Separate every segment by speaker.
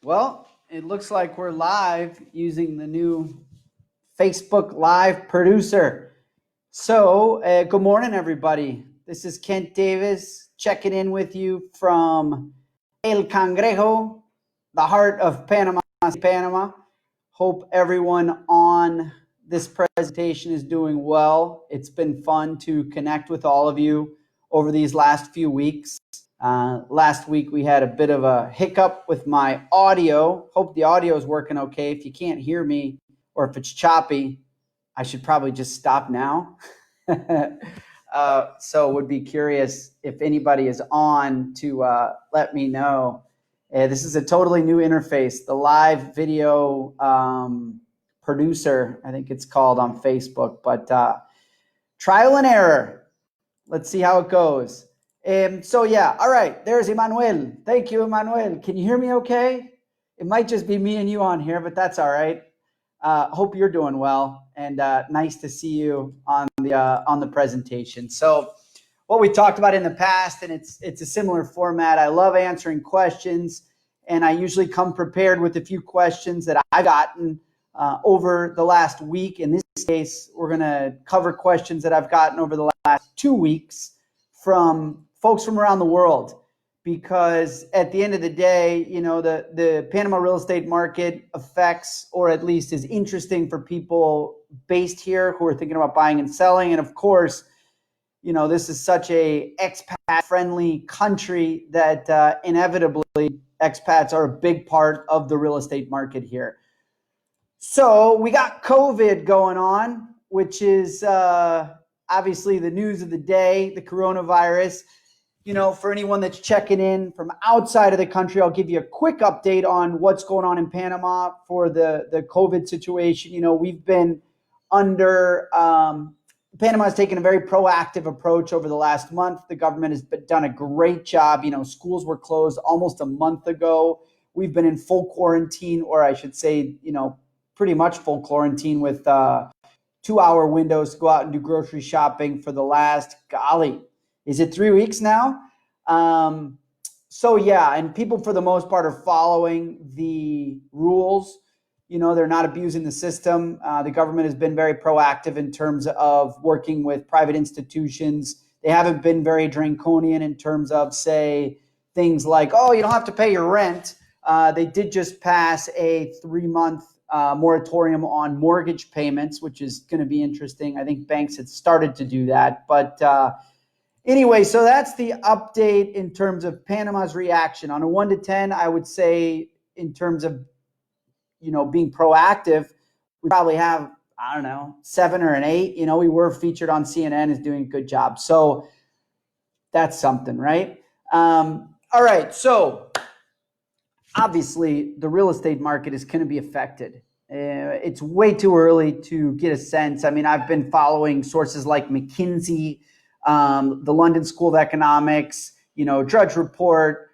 Speaker 1: Well, it looks like we're live using the new Facebook Live producer. So, good morning, everybody. This is Kent Davis checking in with you from El Cangrejo, the heart of Panama, Panama. Hope everyone on this presentation is doing well. It's been fun to connect with all of you over these last few weeks. Last week we had a bit of a hiccup with my audio. Hope the audio is working okay. If you can't hear me or if it's choppy, I should probably just stop now. So would be curious if anybody is on to let me know. This is a totally new interface, the live video producer, I think it's called on Facebook, but trial and error. Let's see how it goes. So yeah, all right, there's Emmanuel. Thank you, Emmanuel. Can you hear me okay? It might just be me and you on here, but that's all right. Hope you're doing well, and nice to see you on the presentation. So what we talked about in the past, and it's a similar format. I love answering questions, and I usually come prepared with a few questions that I've gotten over the last week. In this case, we're going to cover questions that I've gotten over the last 2 weeks from folks from around the world, because at the end of the day, you know, the Panama real estate market affects, or at least is interesting for people based here who are thinking about buying and selling. And of course, you know, this is such a expat friendly country that inevitably expats are a big part of the real estate market here. So we got COVID going on, which is obviously the news of the day, the coronavirus. You know, for anyone that's checking in from outside of the country, I'll give you a quick update on what's going on in Panama for the COVID situation. You know, we've been under, Panama has taken a very proactive approach over the last month. The government has done a great job. You know, schools were closed almost a month ago. We've been in full quarantine, or I should say, you know, pretty much full quarantine with 2-hour windows to go out and do grocery shopping for the last, golly, is it 3 weeks now? So yeah, and people for the most part are following the rules. You know, they're not abusing the system. The government has been very proactive in terms of working with private institutions. They haven't been very draconian in terms of, say, things like, oh, you don't have to pay your rent. They did just pass a 3-month moratorium on mortgage payments, which is going to be interesting. I think banks had started to do that. But anyway, so that's the update in terms of Panama's reaction. On a 1 to 10, I would say in terms of, you know, being proactive, we probably have, I don't know, 7 or an 8. You know, we were featured on CNN as doing a good job. So that's something, right? All right, so obviously the real estate market is going to be affected. It's way too early to get a sense. I mean, I've been following sources like McKinsey, the London School of Economics, you know, Drudge Report,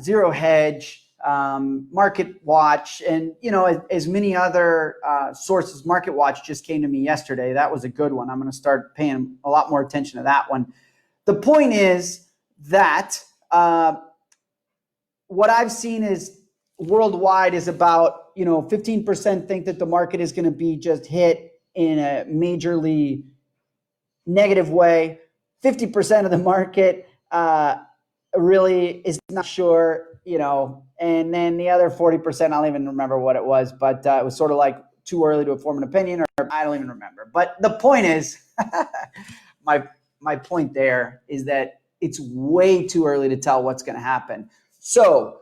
Speaker 1: Zero Hedge, Market Watch, and, you know, as many other sources. Market Watch just came to me yesterday. That was a good one. I'm going to start paying a lot more attention to that one. The point is that what I've seen is worldwide is about, you know, 15% think that the market is going to be just hit in a majorly negative way. 50% of the market really is not sure, you know, and then the other 40%, I don't even remember what it was, but it was sort of like too early to form an opinion, or I don't even remember. But the point is, my point there is that it's way too early to tell what's going to happen. So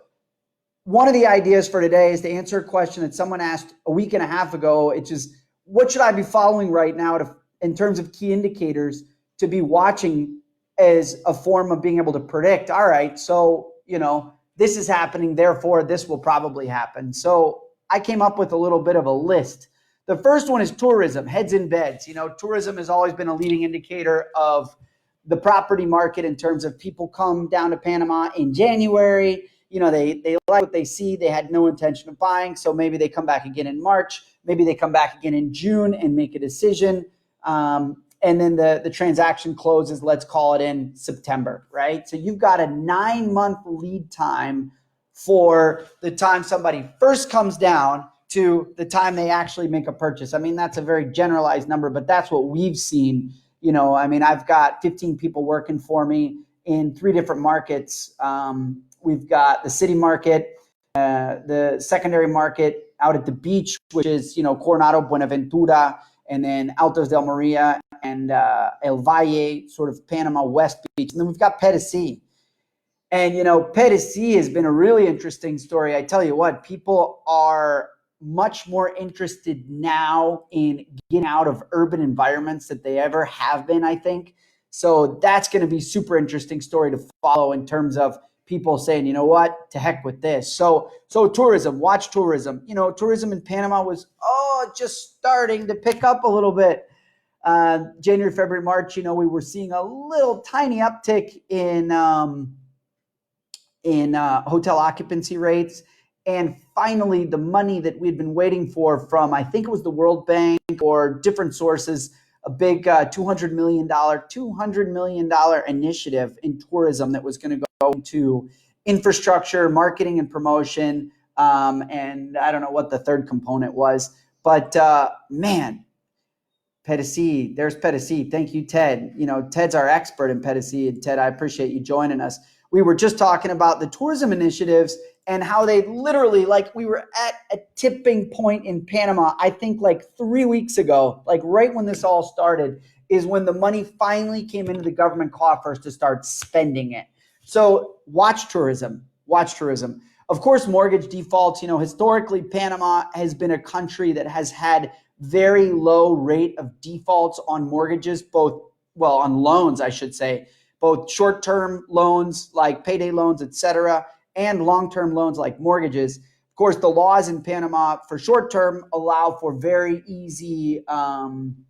Speaker 1: one of the ideas for today is to answer a question that someone asked a week and a half ago. It's just, what should I be following right now in terms of key indicators to be watching as a form of being able to predict, all right, so, you know, this is happening, therefore this will probably happen. So I came up with a little bit of a list. The first one is tourism, heads in beds. You know, tourism has always been a leading indicator of the property market in terms of people come down to Panama in January. You know, they like what they see. They had no intention of buying. So maybe they come back again in March. Maybe they come back again in June and make a decision. And then the transaction closes, let's call it in September, right? So you've got a 9-month lead time for the time somebody first comes down to the time they actually make a purchase. I mean, that's a very generalized number, but that's what we've seen. I mean, I've got 15 people working for me in 3 different markets. We've got the city market, the secondary market out at the beach, which is, Coronado, Buenaventura, and then Altos del Maria and El Valle, sort of Panama West Beach. And then we've got Pedesí. And, Pedesí has been a really interesting story. I tell you what, people are much more interested now in getting out of urban environments than they ever have been, I think. So that's going to be super interesting story to follow in terms of people saying, you know what, to heck with this. So tourism, watch tourism. Tourism in Panama was just starting to pick up a little bit. January, February, March, we were seeing a little tiny uptick in hotel occupancy rates. And finally, the money that we'd been waiting for from, I think it was the World Bank or different sources, a big $200 million initiative in tourism that was going to go into infrastructure, marketing and promotion. And I don't know what the third component was, but man, Pedesí, there's Pedesí. Thank you, Ted. Ted's our expert in Pedesí. And Ted, I appreciate you joining us. We were just talking about the tourism initiatives and how they literally, we were at a tipping point in Panama, I think 3 weeks ago, right when this all started, is when the money finally came into the government coffers to start spending it. So watch tourism. Of course, mortgage defaults, historically, Panama has been a country that has had very low rate of defaults on mortgages, on loans, I should say, both short-term loans like payday loans, et cetera, and long-term loans like mortgages. Of course, the laws in Panama for short-term allow for very easy, automatic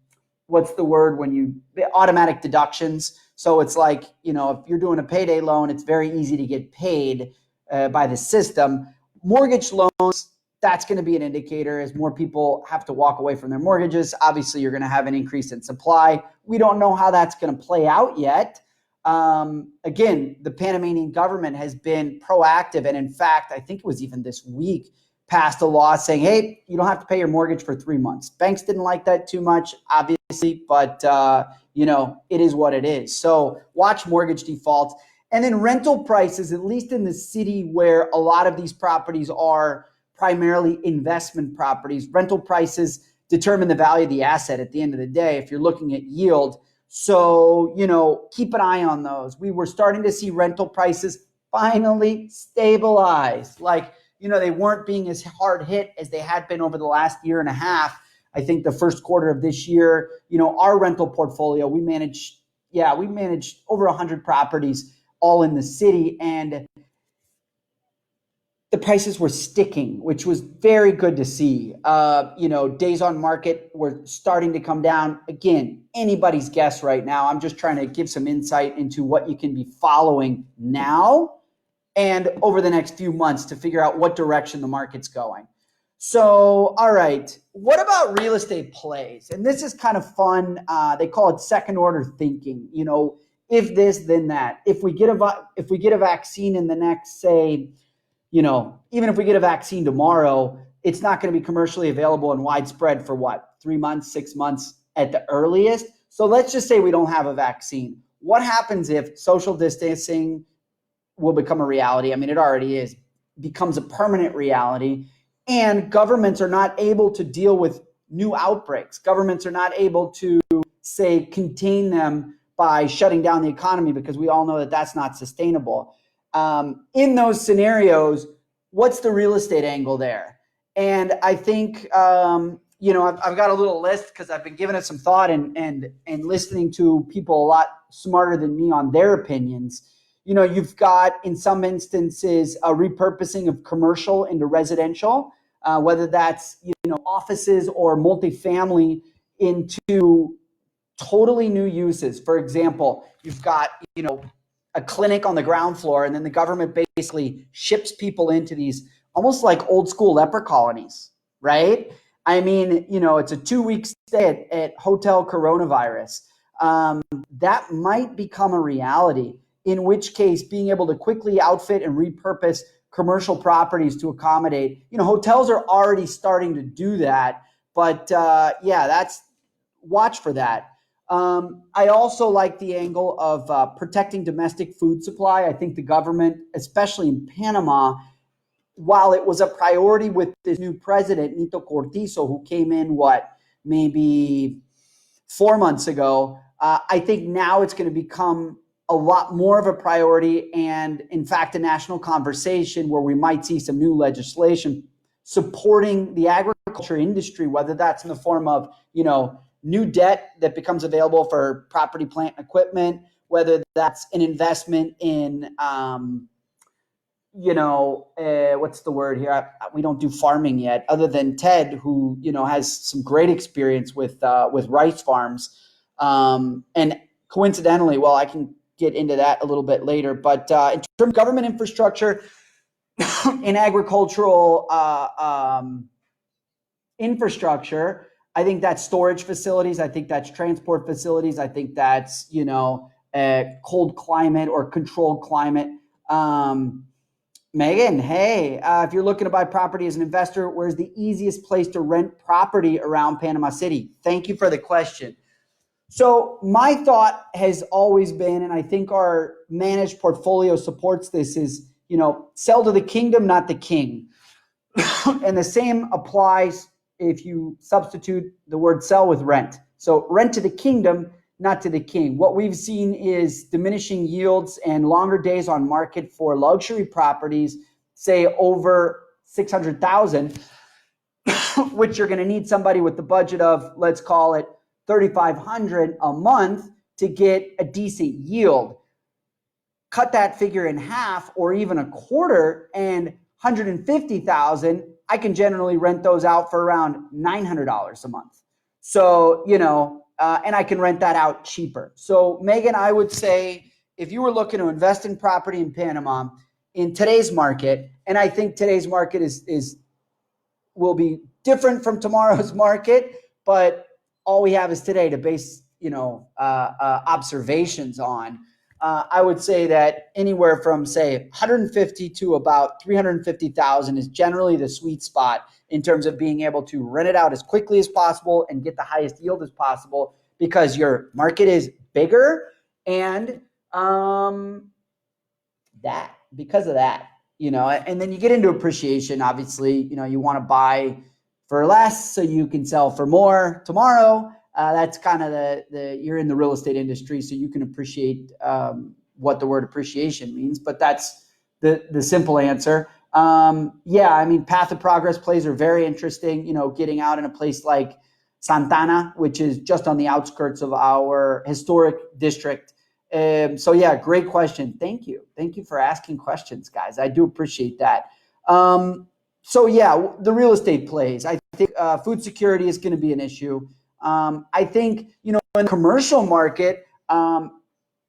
Speaker 1: deductions. So it's if you're doing a payday loan, it's very easy to get paid by the system. Mortgage loans, that's going to be an indicator as more people have to walk away from their mortgages. Obviously, you're going to have an increase in supply. We don't know how that's going to play out yet. Again, the Panamanian government has been proactive. And in fact, I think it was even this week, passed a law saying, hey, you don't have to pay your mortgage for 3 months. Banks didn't like that too much, obviously, but it is what it is. So watch mortgage defaults. And then rental prices, at least in the city where a lot of these properties are primarily investment properties, rental prices determine the value of the asset at the end of the day if you're looking at yield. So, keep an eye on those. We were starting to see rental prices finally stabilize. They weren't being as hard hit as they had been over the last year and a half. I think the first quarter of this year, our rental portfolio, we managed over 100 properties all in the city, and the prices were sticking, which was very good to see. Days on market were starting to come down. Again, anybody's guess right now. I'm just trying to give some insight into what you can be following now and over the next few months to figure out what direction the market's going. So, all right, what about real estate plays? And this is kind of fun. They call it second order thinking. If this, then that. If we get a vaccine in the next, say, even if we get a vaccine tomorrow, it's not going to be commercially available and widespread for 3 months, 6 months at the earliest. So let's just say we don't have a vaccine. What happens if social distancing will become a reality? I mean, it already is, becomes a permanent reality, and governments are not able to deal with new outbreaks. Governments are not able to, say, contain them by shutting down the economy, because we all know that that's not sustainable. In those scenarios, what's the real estate angle there? And I think, I've got a little list because I've been giving it some thought and listening to people a lot smarter than me on their opinions. You've got, in some instances, a repurposing of commercial into residential, whether that's, offices or multifamily into totally new uses. For example, you've got, a clinic on the ground floor, and then the government basically ships people into these almost like old school leper colonies, right? I mean, it's a 2-week stay at Hotel Coronavirus. That might become a reality, in which case being able to quickly outfit and repurpose commercial properties to accommodate. Hotels are already starting to do that, but yeah, watch for that. I also like the angle of protecting domestic food supply. I think the government, especially in Panama, while it was a priority with this new president, Nito Cortizo, who came in, maybe 4 months ago, I think now it's going to become a lot more of a priority and, in fact, a national conversation where we might see some new legislation supporting the agriculture industry, whether that's in the form of, new debt that becomes available for property, plant, and equipment, whether that's an investment in, what's the word here? We don't do farming yet, other than Ted, who, has some great experience with rice farms. And coincidentally, well, I can get into that a little bit later, but in terms of government infrastructure in agricultural infrastructure, I think that's storage facilities. I think that's transport facilities. I think that's, cold climate or controlled climate. Megan, hey, if you're looking to buy property as an investor, where's the easiest place to rent property around Panama City? Thank you for the question. So my thought has always been, and I think our managed portfolio supports this, is, sell to the kingdom, not the king. And the same applies if you substitute the word sell with rent. So rent to the kingdom, not to the king. What we've seen is diminishing yields and longer days on market for luxury properties, say over 600,000, which you're going to need somebody with the budget of, let's call it 3,500 a month to get a decent yield. Cut that figure in half or even a quarter, and 150,000, I can generally rent those out for around $900 a month. So, and I can rent that out cheaper. So, Megan, I would say if you were looking to invest in property in Panama in today's market, and I think today's market will be different from tomorrow's market, but all we have is today to base, observations on. I would say that anywhere from, say, 150 to about 350,000 is generally the sweet spot in terms of being able to rent it out as quickly as possible and get the highest yield as possible, because your market is bigger, and because of that, and then you get into appreciation. Obviously, you want to buy for less so you can sell for more tomorrow. That's kind of you're in the real estate industry, so you can appreciate what the word appreciation means, but that's the simple answer. Path of progress plays are very interesting, getting out in a place like Santana, which is just on the outskirts of our historic district. Great question. Thank you. Thank you for asking questions, guys. I do appreciate that. The real estate plays. I think food security is going to be an issue. I think, in the commercial market,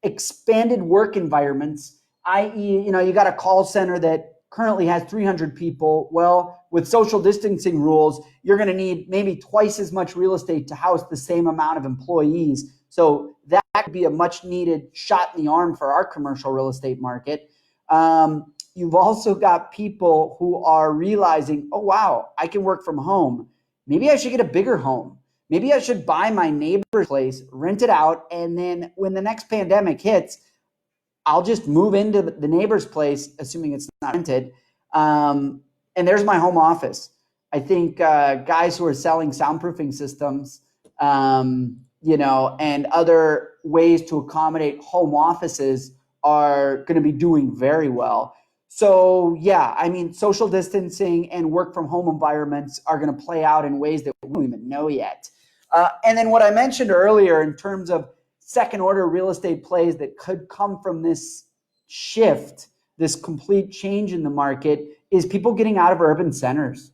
Speaker 1: expanded work environments, i.e., you got a call center that currently has 300 people. Well, with social distancing rules, you're going to need maybe twice as much real estate to house the same amount of employees. So that could be a much needed shot in the arm for our commercial real estate market. You've also got people who are realizing, oh, wow, I can work from home. Maybe I should get a bigger home. Maybe I should buy my neighbor's place, rent it out, and then when the next pandemic hits, I'll just move into the neighbor's place, assuming it's not rented, and there's my home office. I think guys who are selling soundproofing systems, and other ways to accommodate home offices are going to be doing very well. So, social distancing and work from home environments are going to play out in ways that we don't even know yet. And then what I mentioned earlier in terms of second order real estate plays that could come from this shift, this complete change in the market, is people getting out of urban centers.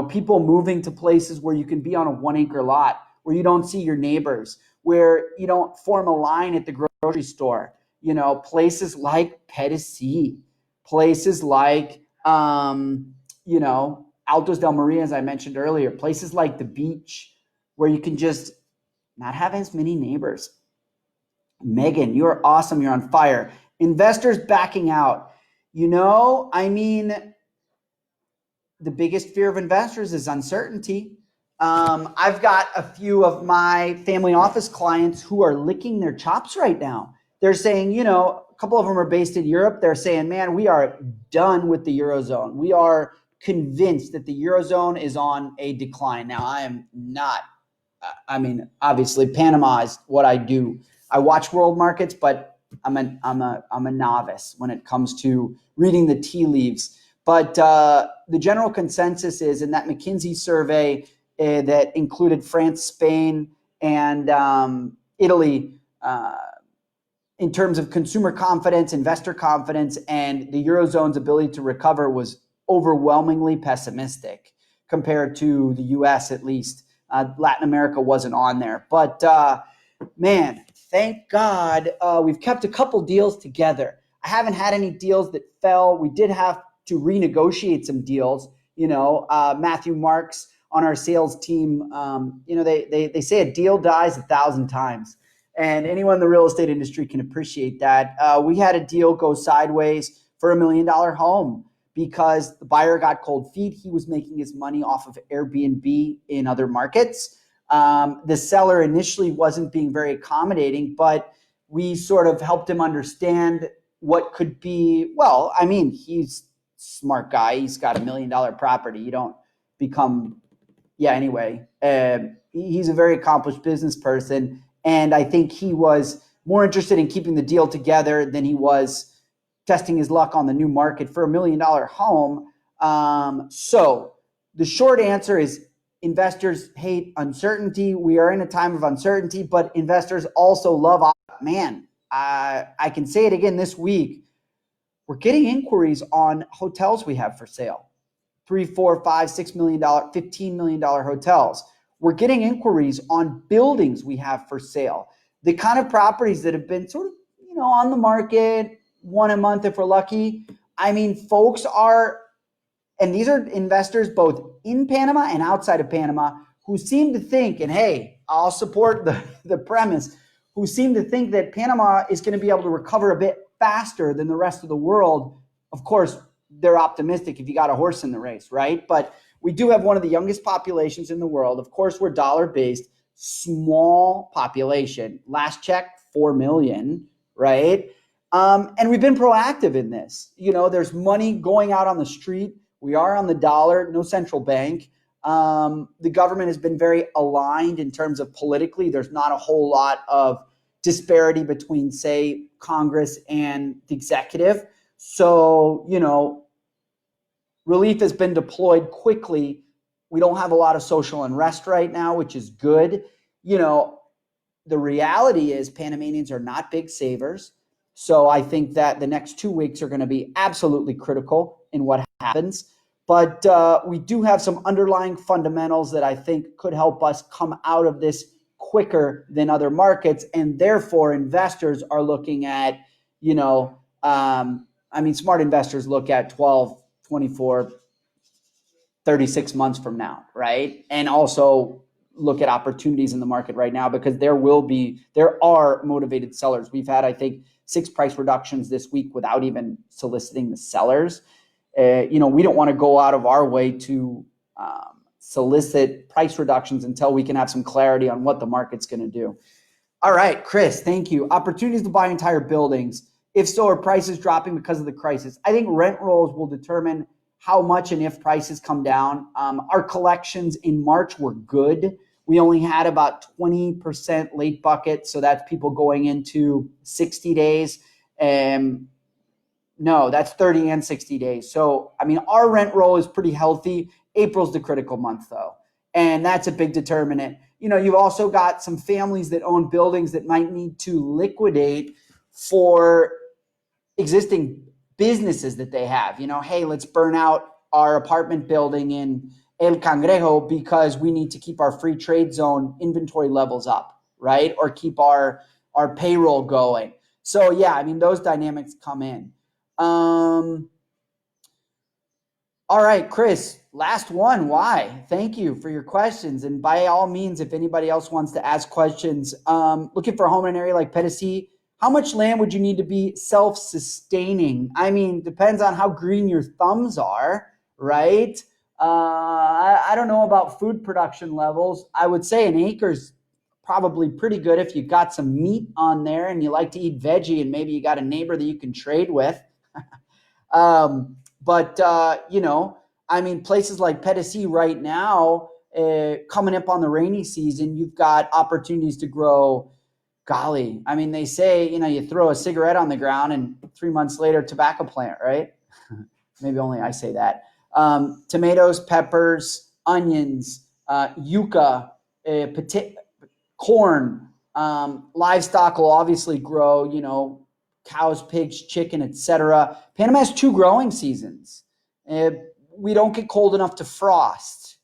Speaker 1: People moving to places where you can be on a 1 acre lot, where you don't see your neighbors, where you don't form a line at the grocery store. Places like Petitsi, places like, Altos del Maria, as I mentioned earlier, places like the beach, where you can just not have as many neighbors. Megan, you're awesome. You're on fire. Investors backing out. I mean, the biggest fear of investors is uncertainty. I've got a few of my family office clients who are licking their chops right now. They're saying, a couple of them are based in Europe. They're saying, man, we are done with the Eurozone. We are convinced that the Eurozone is on a decline. Now, I am not. Obviously, Panama is what I do. I watch world markets, but I'm a novice when it comes to reading the tea leaves. But the general consensus is in that McKinsey survey that included France, Spain, and Italy in terms of consumer confidence, investor confidence, and the Eurozone's ability to recover was overwhelmingly pessimistic compared to the US, at least. Latin America wasn't on there. But man, thank God we've kept a couple deals together. I haven't had any deals that fell. We did have to renegotiate some deals. Matthew Marks on our sales team, they say a deal dies 1,000 times. And anyone in the real estate industry can appreciate that. We had a deal go sideways for $1 million home because the buyer got cold feet. He was making his money off of Airbnb in other markets. The seller initially wasn't being very accommodating, but we sort of helped him understand what could be, he's a smart guy. He's got $1 million property. You don't become, anyway. He's a very accomplished business person. And I think he was more interested in keeping the deal together than he was testing his luck on the new market for $1 million home. So the short answer is investors hate uncertainty. We are in a time of uncertainty, but investors also love, I can say it again this week. We're getting inquiries on hotels we have for sale. $3, $4, $5, $6 million, $15 million hotels. We're getting inquiries on buildings we have for sale. The kind of properties that have been sort of, on the market, one a month if we're lucky. Folks are, and these are investors both in Panama and outside of Panama who seem to think, and hey, I'll support the premise, who seem to think that Panama is going to be able to recover a bit faster than the rest of the world. Of course, they're optimistic if you got a horse in the race, right? But we do have one of the youngest populations in the world. Of course, we're dollar-based, small population. Last check, 4 million, right? And we've been proactive in this. There's money going out on the street. We are on the dollar, no central bank. The government has been very aligned in terms of politically. There's not a whole lot of disparity between, say, Congress and the executive. So, relief has been deployed quickly. We don't have a lot of social unrest right now, which is good. The reality is Panamanians are not big savers. So I think that the next 2 weeks are going to be absolutely critical in what happens. But we do have some underlying fundamentals that I think could help us come out of this quicker than other markets. And therefore, investors are looking at, smart investors look at 12, 24, 36 months from now, right? And also look at opportunities in the market right now because there are motivated sellers. We've had, I think, 6 price reductions this week without even soliciting the sellers. We don't want to go out of our way to solicit price reductions until we can have some clarity on what the market's going to do. All right, Chris, thank you. Opportunities to buy entire buildings. If so, are prices dropping because of the crisis? I think rent rolls will determine how much and if prices come down. Our collections in March were good. We only had about 20% late bucket. So that's people going into 60 days. No, that's 30 and 60 days. So, our rent roll is pretty healthy. April's the critical month, though. And that's a big determinant. You've also got some families that own buildings that might need to liquidate for existing businesses that they have. Hey, let's burn out our apartment building in El Cangrejo because we need to keep our free trade zone inventory levels up, right? Or keep our payroll going. So, those dynamics come in. All right, Chris, last one. Why? Thank you for your questions. And by all means, if anybody else wants to ask questions, looking for a home in an area like Pedesí, How much land would you need to be self-sustaining? I mean, depends on how green your thumbs are, right? I don't know about food production levels. I would say an acre's probably pretty good if you got some meat on there and you like to eat veggie and maybe you got a neighbor that you can trade with. I mean, places like Panama right now, coming up on the rainy season, you've got opportunities to grow. Golly, I mean, they say, you throw a cigarette on the ground and 3 months later, tobacco plant, right? Maybe only I say that. Tomatoes, peppers, onions, yucca, corn, livestock will obviously grow, cows, pigs, chicken, etc. Panama has 2 growing seasons. We don't get cold enough to frost.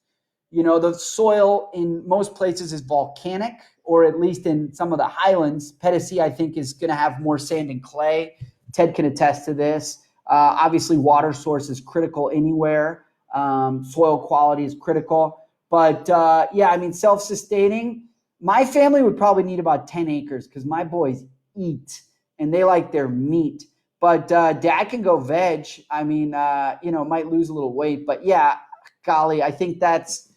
Speaker 1: The soil in most places is volcanic, or at least in some of the highlands. Panama, I think, is going to have more sand and clay. Ted can attest to this. Obviously, water source is critical anywhere. Soil quality is critical. But I mean, self-sustaining, my family would probably need about 10 acres because my boys eat and they like their meat. But dad can go veg. I mean, might lose a little weight. But yeah, golly, I think that's,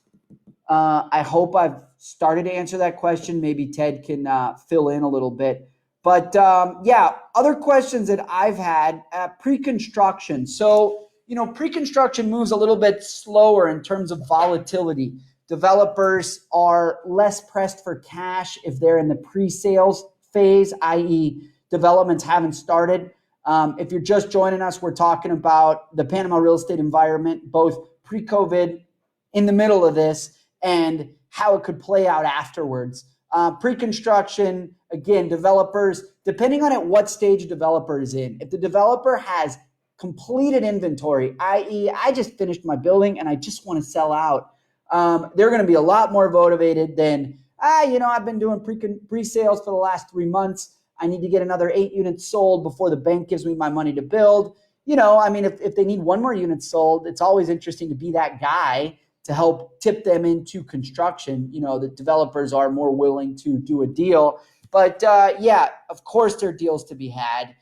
Speaker 1: I hope I've started to answer that question. Maybe Ted can fill in a little bit. But other questions that I've had, pre-construction. So, pre-construction moves a little bit slower in terms of volatility. Developers are less pressed for cash if they're in the pre-sales phase, i.e. developments haven't started. If you're just joining us, we're talking about the Panama real estate environment, both pre-COVID, in the middle of this, and how it could play out afterwards. Pre-construction, again, developers, depending on at what stage a developer is in. If the developer has completed inventory, i.e. I just finished my building and I just want to sell out, they're going to be a lot more motivated than, I've been doing pre-sales for the last 3 months. I need to get another 8 units sold before the bank gives me my money to build. If they need 1 more unit sold, it's always interesting to be that guy to help tip them into construction. The developers are more willing to do a deal. But of course there are deals to be had.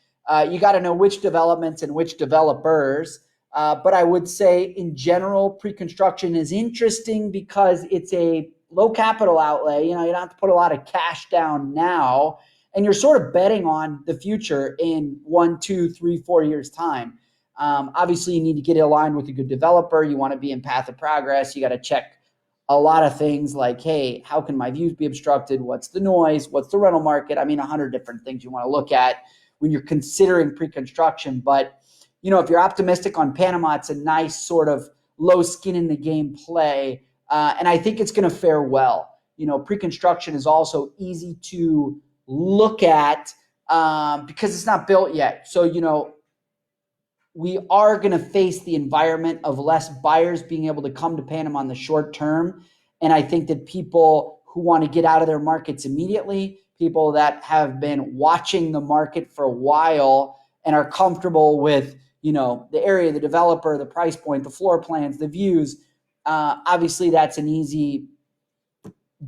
Speaker 1: You got to know which developments and which developers. But I would say in general, pre-construction is interesting because it's a low capital outlay. You don't have to put a lot of cash down now. And you're sort of betting on the future in 1, 2, 3, 4 years' time. Obviously, you need to get aligned with a good developer. You want to be in path of progress. You got to check a lot of things like, hey, how can my views be obstructed? What's the noise? What's the rental market? I mean, 100 different things you want to look at when you're considering pre-construction. But, if you're optimistic on Panama, it's a nice sort of low skin in the game play. And I think it's going to fare well. Pre-construction is also easy to look at because it's not built yet. So, we are going to face the environment of less buyers being able to come to Panama in the short term. And I think that people who want to get out of their markets immediately, people that have been watching the market for a while and are comfortable with, the area, the developer, the price point, the floor plans, the views, obviously that's an easy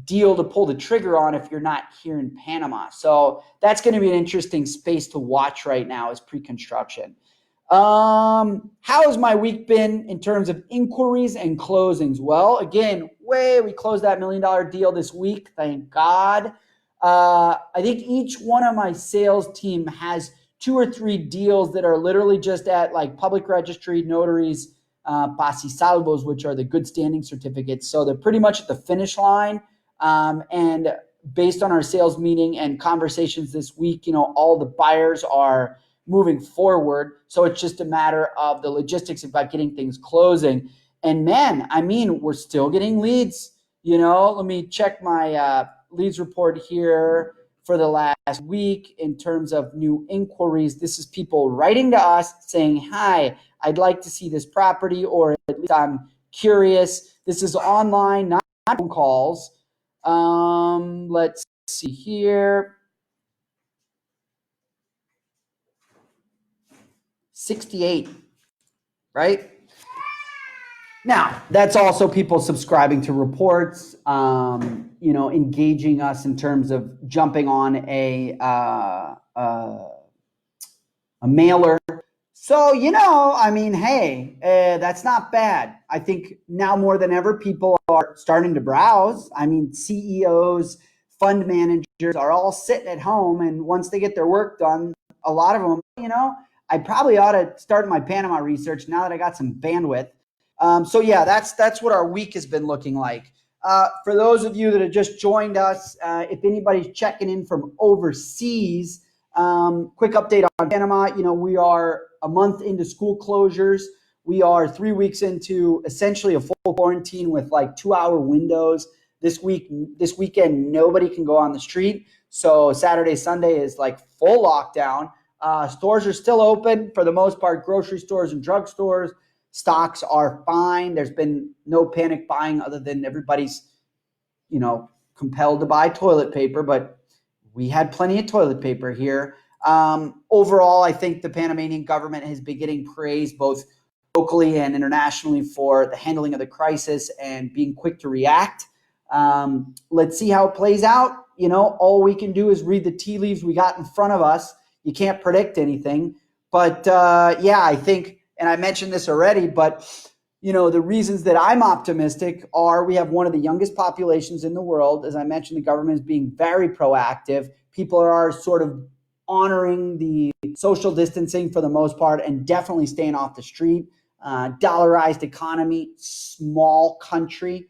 Speaker 1: deal to pull the trigger on if you're not here in Panama. So that's going to be an interesting space to watch right now is pre-construction. How has my week been in terms of inquiries and closings? Well, again, we closed that $1 million deal this week. Thank God. I think each one of my sales team has 2 or 3 deals that are literally just at like public registry, notaries, pasisalvos, which are the good standing certificates. So they're pretty much at the finish line. And based on our sales meeting and conversations this week, all the buyers are moving forward. So it's just a matter of the logistics about getting things closing. And man, I mean, we're still getting leads. Let me check my leads report here for the last week in terms of new inquiries. This is people writing to us saying, hi, I'd like to see this property, or at least I'm curious. This is online, not phone calls. Let's see here. 68, right? Now, that's also people subscribing to reports, engaging us in terms of jumping on a a mailer. So, I mean, hey, that's not bad. I think now more than ever, people are starting to browse. I mean, CEOs, fund managers are all sitting at home. And once they get their work done, a lot of them, I probably ought to start my Panama research now that I got some bandwidth. So yeah, that's what our week has been looking like. For those of you that have just joined us, if anybody's checking in from overseas, quick update on Panama. We are a month into school closures. We are 3 weeks into essentially a full quarantine with like 2-hour windows. This weekend, nobody can go on the street. So Saturday, Sunday is like full lockdown. Stores are still open for the most part, grocery stores and drugstores. Stocks are fine. There's been no panic buying other than everybody's, compelled to buy toilet paper, but we had plenty of toilet paper here. Overall, I think the Panamanian government has been getting praise both locally and internationally for the handling of the crisis and being quick to react. Let's see how it plays out. All we can do is read the tea leaves we got in front of us. You can't predict anything. But yeah, I think, and I mentioned this already, but the reasons that I'm optimistic are we have one of the youngest populations in the world. As I mentioned, the government is being very proactive. People are sort of honoring the social distancing for the most part and definitely staying off the street. Dollarized economy, small country,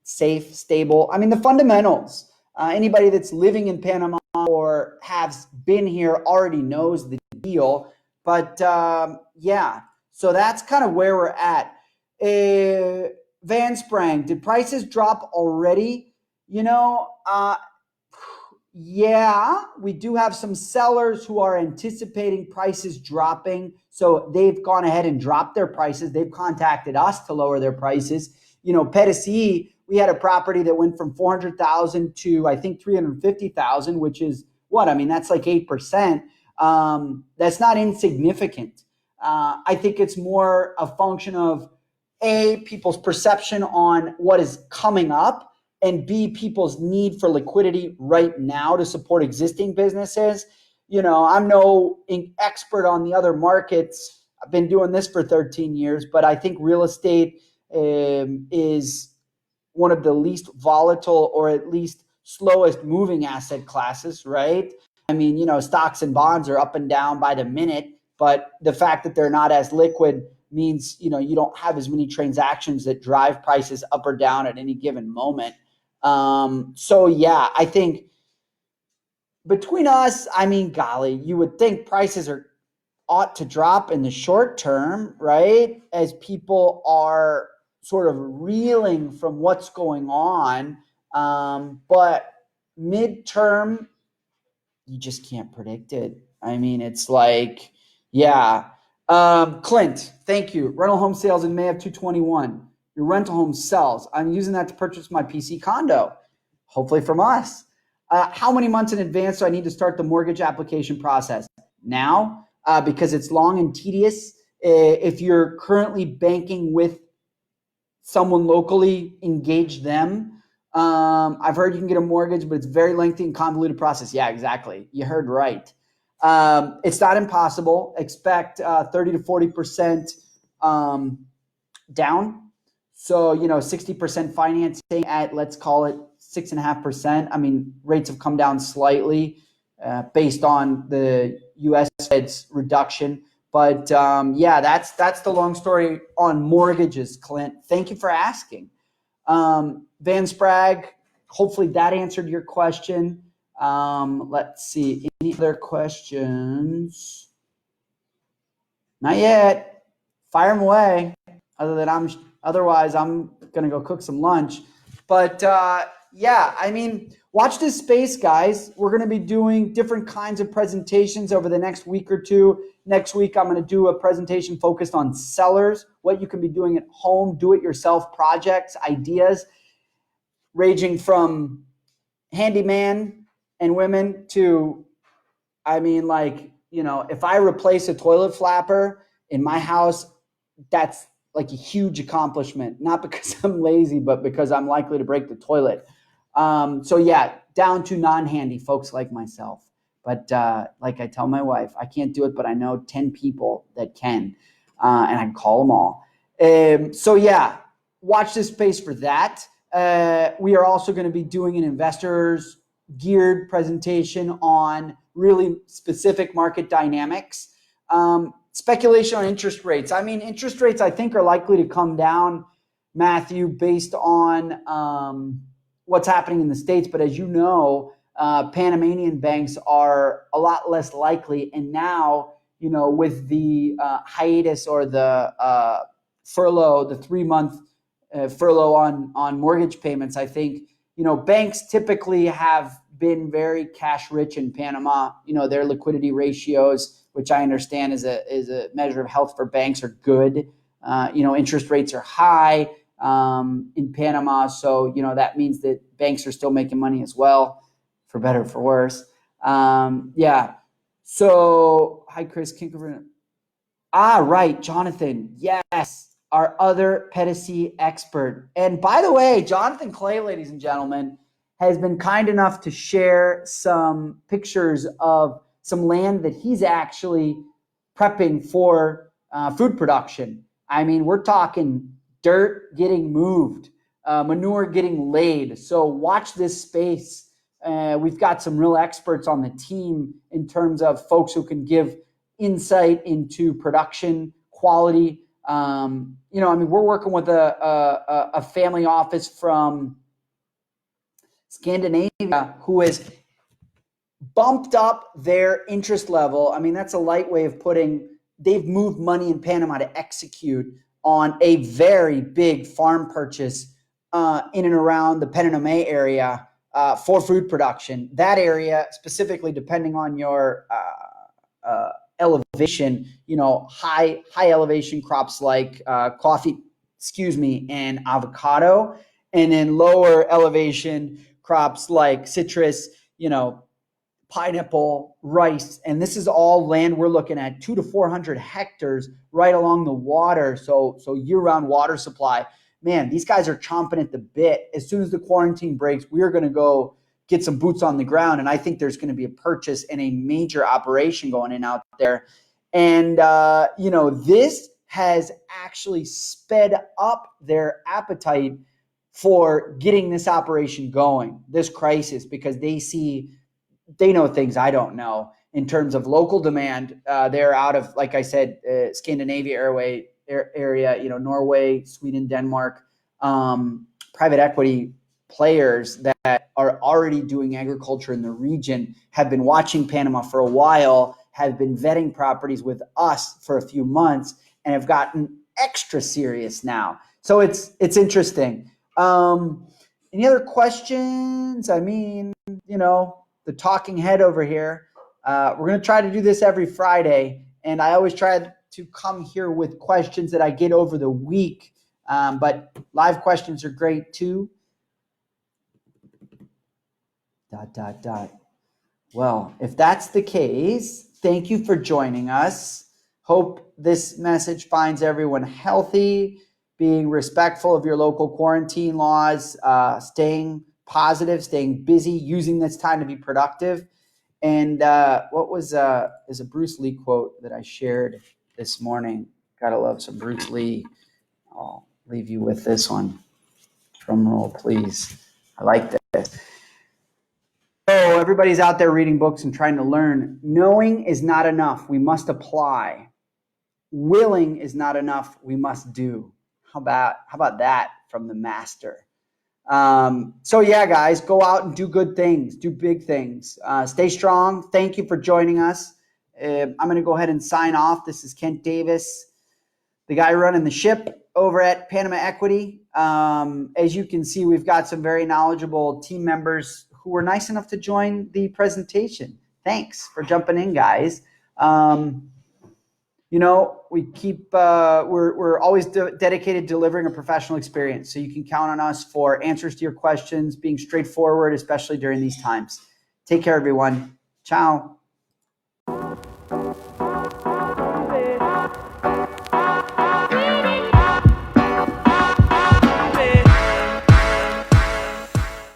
Speaker 1: safe, stable. I mean, the fundamentals. Anybody that's living in Panama or has been here already knows the deal. But yeah, so that's kind of where we're at. Van Sprang, did prices drop already? Yeah, we do have some sellers who are anticipating prices dropping. So they've gone ahead and dropped their prices. They've contacted us to lower their prices. Pedicee, we had a property that went from 400,000 to I think 350,000, which is what? I mean, that's like 8%. That's not insignificant. I think it's more a function of A, people's perception on what is coming up, and B, people's need for liquidity right now to support existing businesses. I'm no expert on the other markets. I've been doing this for 13 years, but I think real estate is one of the least volatile or at least slowest moving asset classes, right? I mean, stocks and bonds are up and down by the minute, but the fact that they're not as liquid means, you don't have as many transactions that drive prices up or down at any given moment. So yeah, I think between us, I mean, golly, you would think prices ought to drop in the short term, right? As people are sort of reeling from what's going on. But midterm, you just can't predict it. I mean, it's like, yeah. Clint, thank you. Rental home sales in May of 2021. Your rental home sells. I'm using that to purchase my PC condo, hopefully from us. How many months in advance do I need to start the mortgage application process? Now, because it's long and tedious. If you're currently banking with someone locally, engage them. I've heard you can get a mortgage, but it's very lengthy and convoluted process. Yeah, exactly. You heard right. It's not impossible. Expect 30 to 40% down. So, 60% financing at, let's call it 6.5%. I mean, rates have come down slightly based on the U.S. Fed's reduction. But yeah, that's the long story on mortgages, Clint. Thank you for asking. Van Sprague, hopefully that answered your question. Let's see, any other questions? Not yet. Fire them away. Otherwise, I'm gonna go cook some lunch. But yeah, I mean, watch this space, guys. We're gonna be doing different kinds of presentations over the next week or two. Next week, I'm gonna do a presentation focused on sellers, what you can be doing at home, do-it-yourself projects, ideas, ranging from handyman and women to, I mean, like, if I replace a toilet flapper in my house, that's like a huge accomplishment, not because I'm lazy, but because I'm likely to break the toilet. So yeah, down to non-handy folks like myself. But like I tell my wife, I can't do it, but I know 10 people that can, and I call them all. So yeah, watch this space for that. We are also going to be doing an investors geared presentation on really specific market dynamics. Speculation on interest rates. I mean, interest rates, I think, are likely to come down, Matthew, based on what's happening in the States. But as you know, Panamanian banks are a lot less likely. And now, with the hiatus or the furlough, the 3-month furlough on mortgage payments, I think, banks typically have been very cash rich in Panama. Their liquidity ratios, which I understand is a measure of health for banks, are good. Interest rates are high in Panama. So, that means that banks are still making money as well, for better or for worse. Yeah. So, hi, Chris Kinker. Right, Jonathan. Yes, our other Pedicy expert. And by the way, Jonathan Clay, ladies and gentlemen, has been kind enough to share some pictures of some land that he's actually prepping for food production. I mean, we're talking dirt getting moved, manure getting laid. So watch this space. We've got some real experts on the team in terms of folks who can give insight into production quality. We're working with a family office from Scandinavia who has bumped up their interest level. I mean, that's a light way of putting, they've moved money in Panama to execute on a very big farm purchase in and around the Panama area for food production. That area, specifically, depending on your elevation, high elevation crops like coffee, and avocado, and then lower elevation crops like citrus, pineapple, rice. And this is all land we're looking at 200 to 400 hectares right along the water. So year-round water supply. Man, these guys are chomping at the bit. As soon as the quarantine breaks, we're going to go get some boots on the ground. And I think there's going to be a purchase and a major operation going in out there. And, this has actually sped up their appetite for getting this operation going, this crisis, because they know things I don't know in terms of local demand. They're out of, like I said, Scandinavia area, Norway, Sweden, Denmark, private equity players that are already doing agriculture in the region have been watching Panama for a while, have been vetting properties with us for a few months, and have gotten extra serious now. So it's interesting. Any other questions? I mean, the talking head over here. We're going to try to do this every Friday, and I always try to come here with questions that I get over the week, but live questions are great too. ... Well, if that's the case, thank you for joining us. Hope this message finds everyone healthy, being respectful of your local quarantine laws, staying positive, staying busy, using this time to be productive. And there's a Bruce Lee quote that I shared this morning. Gotta love some Bruce Lee. I'll leave you with this one. Drum roll, please. I like this. So everybody's out there reading books and trying to learn. Knowing is not enough. We must apply. Willing is not enough. We must do. How about that from the master? So yeah, guys, go out and do good things. Do big things. Stay strong. Thank you for joining us. I'm going to go ahead and sign off. This is Kent Davis, the guy running the ship over at Panama Equity. As you can see, we've got some very knowledgeable team members who were nice enough to join the presentation. Thanks for jumping in, guys. We keep, we're always dedicated to delivering a professional experience. So you can count on us for answers to your questions, being straightforward, especially during these times. Take care, everyone. Ciao.